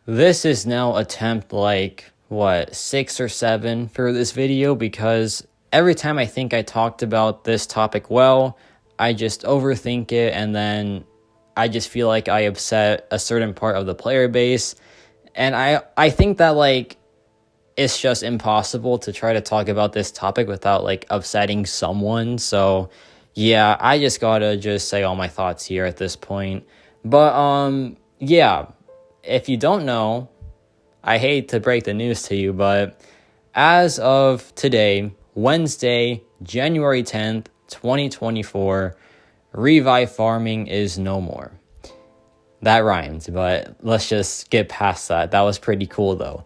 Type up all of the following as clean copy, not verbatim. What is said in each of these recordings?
This is now attempt like, what, 6 or 7 for this video, because every time I think I talked about this topic well, I just overthink it, and then I just feel like I upset a certain part of the player base. And I think that, like, it's just impossible to try to talk about this topic without, like, upsetting someone. So, yeah, I just gotta just say all my thoughts here at this point. But, yeah, if you don't know, I hate to break the news to you, but as of today, Wednesday, January 10th, 2024, revive farming is no more. That rhymed, but let's just get past that. That was pretty cool, though.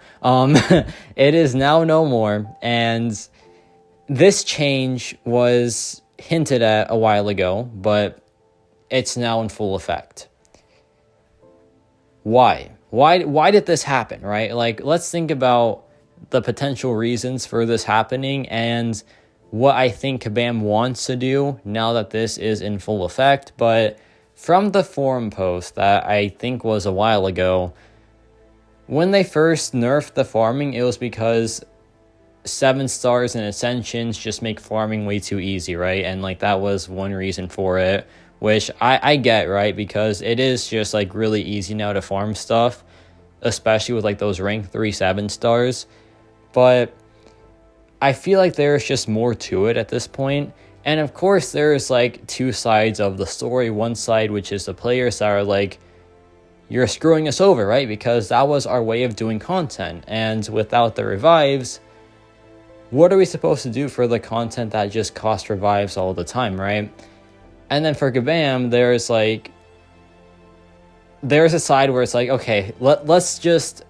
It is now no more, and this change was hinted at a while ago, but it's now in full effect. Why? Why did this happen, right? Like, let's think about the potential reasons for this happening and what I think Kabam wants to do now that this is in full effect. But from the forum post that I think was a while ago, when they first nerfed the farming, it was because 7 stars and ascensions just make farming way too easy, right? And like that was one reason for it, which I get, right? Because it is just like really easy now to farm stuff, especially with like those rank 3 7 stars. But I feel like there's just more to it at this point. And of course, there's like two sides of the story. One side, which is the players that are like, you're screwing us over, right? Because that was our way of doing content. And without the revives, what are we supposed to do for the content that just costs revives all the time, right? And then for Kabam, there's a side where it's like, okay, let's just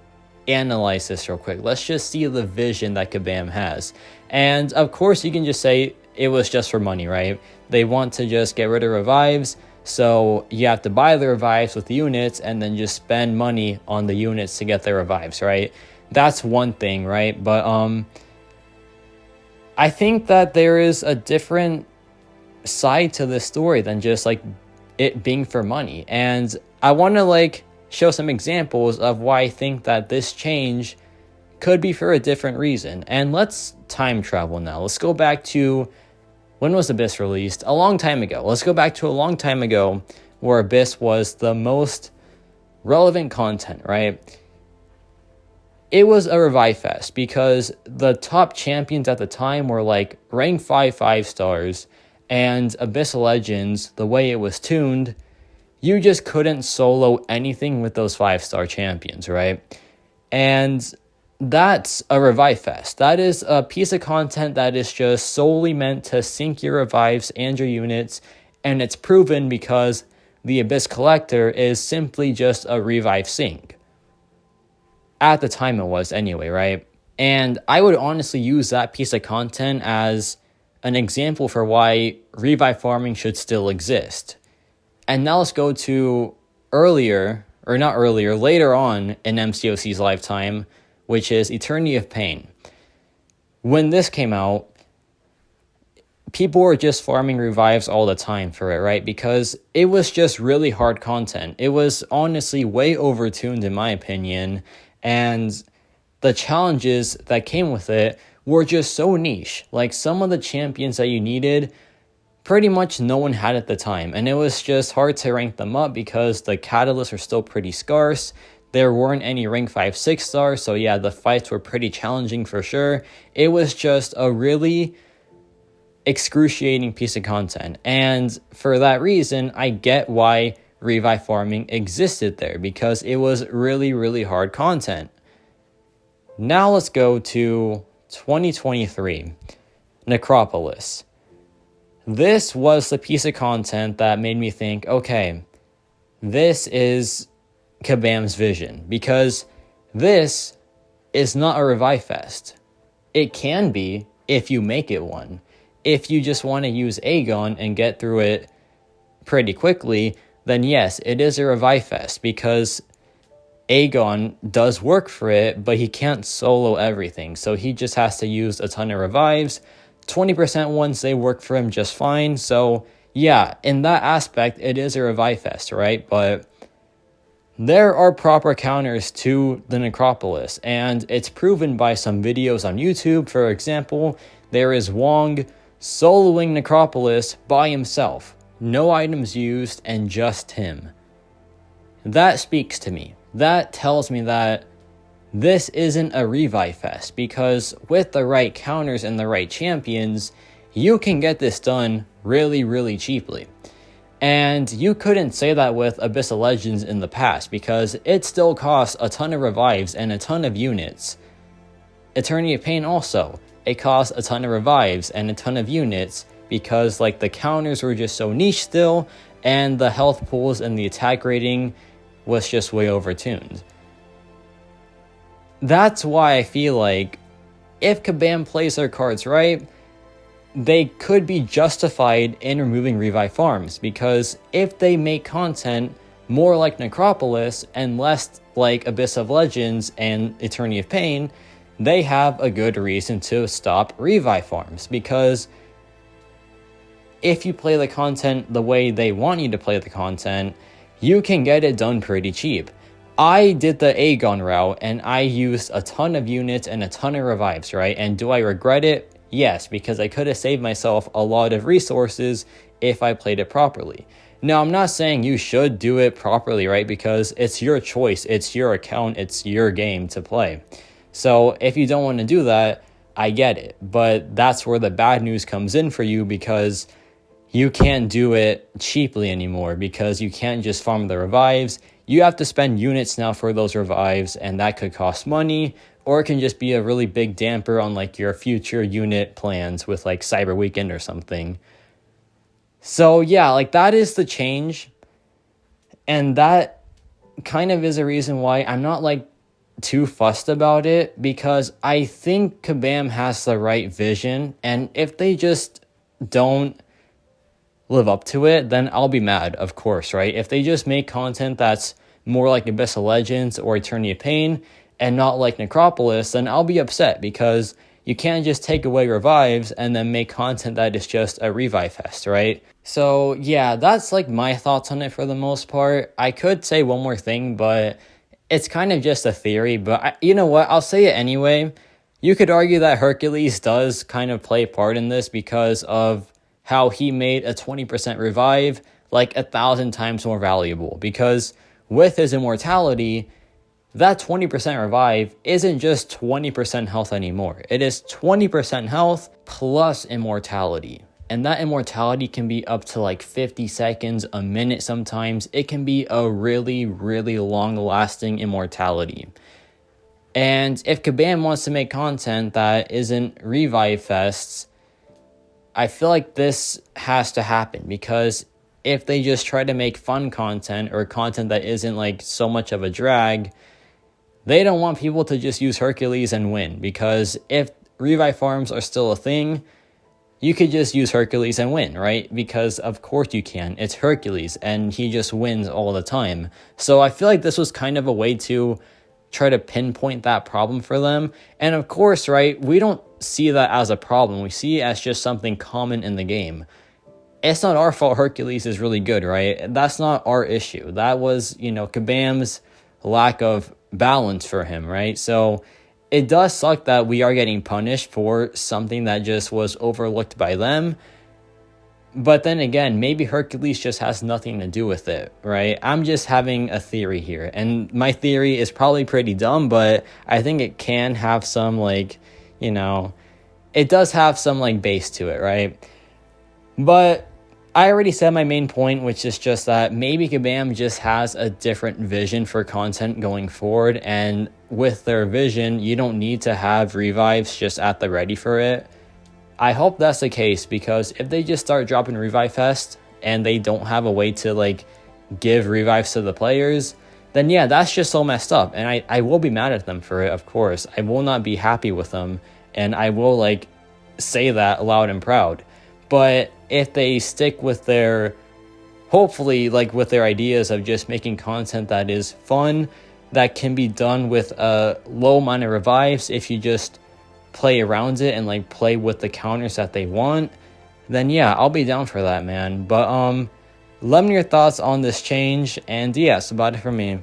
analyze this real quick. Let's just see the vision that Kabam has. And of course, you can just say it was just for money, right? They want to just get rid of revives, so you have to buy the revives with the units and then just spend money on the units to get the revives, right? That's one thing, right? But I think that there is a different side to this story than just like it being for money. And I want to like show some examples of why I think that this change could be for a different reason. And let's time travel now. Let's go back to, when was Abyss released? A long time ago. Let's go back to a long time ago where Abyss was the most relevant content, right? It was a revive fest because the top champions at the time were like rank 5 5 stars, and Abyss Legends, the way it was tuned, you just couldn't solo anything with those 5-star champions, right? And that's a revive fest. That is a piece of content that is just solely meant to sync your revives and your units, and it's proven because the Abyss Collector is simply just a revive sync. At the time it was anyway, right? And I would honestly use that piece of content as an example for why revive farming should still exist. And now let's go to later on in MCOC's lifetime, which is Eternity of Pain. When this came out, people were just farming revives all the time for it, right? Because it was just really hard content. It was honestly way overtuned in my opinion, and the challenges that came with it were just so niche. Like some of the champions that you needed, pretty much no one had at the time, and it was just hard to rank them up because the catalysts are still pretty scarce. There weren't any rank 5 6 stars, so yeah, the fights were pretty challenging for sure. It was just a really excruciating piece of content, and for that reason, I get why revive farming existed there, because it was really, really hard content. Now let's go to 2023, Necropolis. This was the piece of content that made me think, okay, this is Kabam's vision, because this is not a revive fest. It can be if you make it one. If you just want to use Aegon and get through it pretty quickly, then yes, it is a revive fest, because Aegon does work for it, but he can't solo everything, so he just has to use a ton of revives. 20% ones, they work for him just fine. So yeah, in that aspect, it is a revive fest, right? But there are proper counters to the Necropolis, and it's proven by some videos on YouTube. For example, there is Wong soloing Necropolis by himself, no items used, and just him. That speaks to me. That tells me that this isn't a revive fest, because with the right counters and the right champions, you can get this done really, really cheaply. And you couldn't say that with Abyss of Legends in the past, because it still costs a ton of revives and a ton of units. Eternity of Pain also, it costs a ton of revives and a ton of units, because like the counters were just so niche still, and the health pools and the attack rating was just way overtuned. That's why I feel like if Kabam plays their cards right, they could be justified in removing revive farms, because if they make content more like Necropolis and less like Abyss of Legends and Eternity of Pain, they have a good reason to stop revive farms. Because if you play the content the way they want you to play the content, you can get it done pretty cheap. I did the Aegon route and I used a ton of units and a ton of revives, right? And do I regret it? Yes, because I could have saved myself a lot of resources if I played it properly. Now, I'm not saying you should do it properly, right? Because it's your choice, it's your account, it's your game to play. So if you don't want to do that, I get it. But that's where the bad news comes in for you, because you can't do it cheaply anymore, because you can't just farm the revives. You have to spend units now for those revives, and that could cost money, or it can just be a really big damper on like your future unit plans with like Cyber Weekend or something. So yeah, like that is the change. And that kind of is a reason why I'm not like too fussed about it, because I think Kabam has the right vision. And if they just don't live up to it, then I'll be mad, of course, right? If they just make content that's more like Abyss of Legends or Eternity of Pain and not like Necropolis, then I'll be upset, because you can't just take away revives and then make content that is just a revive fest, right? So yeah, that's like my thoughts on it for the most part. I could say one more thing, but it's kind of just a theory, but you know what? I'll say it anyway. You could argue that Hercules does kind of play a part in this, because of how he made a 20% revive like 1,000 times more valuable. Because with his immortality, that 20% revive isn't just 20% health anymore. It is 20% health plus immortality. And that immortality can be up to like 50 seconds, a minute sometimes. It can be a really, really long-lasting immortality. And if Kabam wants to make content that isn't revive fests, I feel like this has to happen, because if they just try to make fun content or content that isn't like so much of a drag, they don't want people to just use Hercules and win. Because if revive farms are still a thing, you could just use Hercules and win, right? Because of course you can. It's Hercules and he just wins all the time. So I feel like this was kind of a way to try to pinpoint that problem for them. And of course, right, we don't see that as a problem. We see it as just something common in the game. It's not our fault Hercules is really good, right? That's not our issue. That was, Kabam's lack of balance for him, right? So it does suck that we are getting punished for something that just was overlooked by them. But then again, maybe Hercules just has nothing to do with it, right? I'm just having a theory here. And my theory is probably pretty dumb, but I think it can have some it does have some base to it, right? But I already said my main point, which is just that maybe Kabam just has a different vision for content going forward. And with their vision, you don't need to have revives just at the ready for it. I hope that's the case, because if they just start dropping Revive Fest and they don't have a way to give revives to the players, then yeah, that's just so messed up. And I will be mad at them for it, of course. I will not be happy with them. And I will say that loud and proud. But if they stick with their, hopefully with their ideas of just making content that is fun, that can be done with a low amount of revives, if you just play around it and play with the counters that they want, then yeah, I'll be down for that, man. But let me know your thoughts on this change, and yeah, that's about it for me.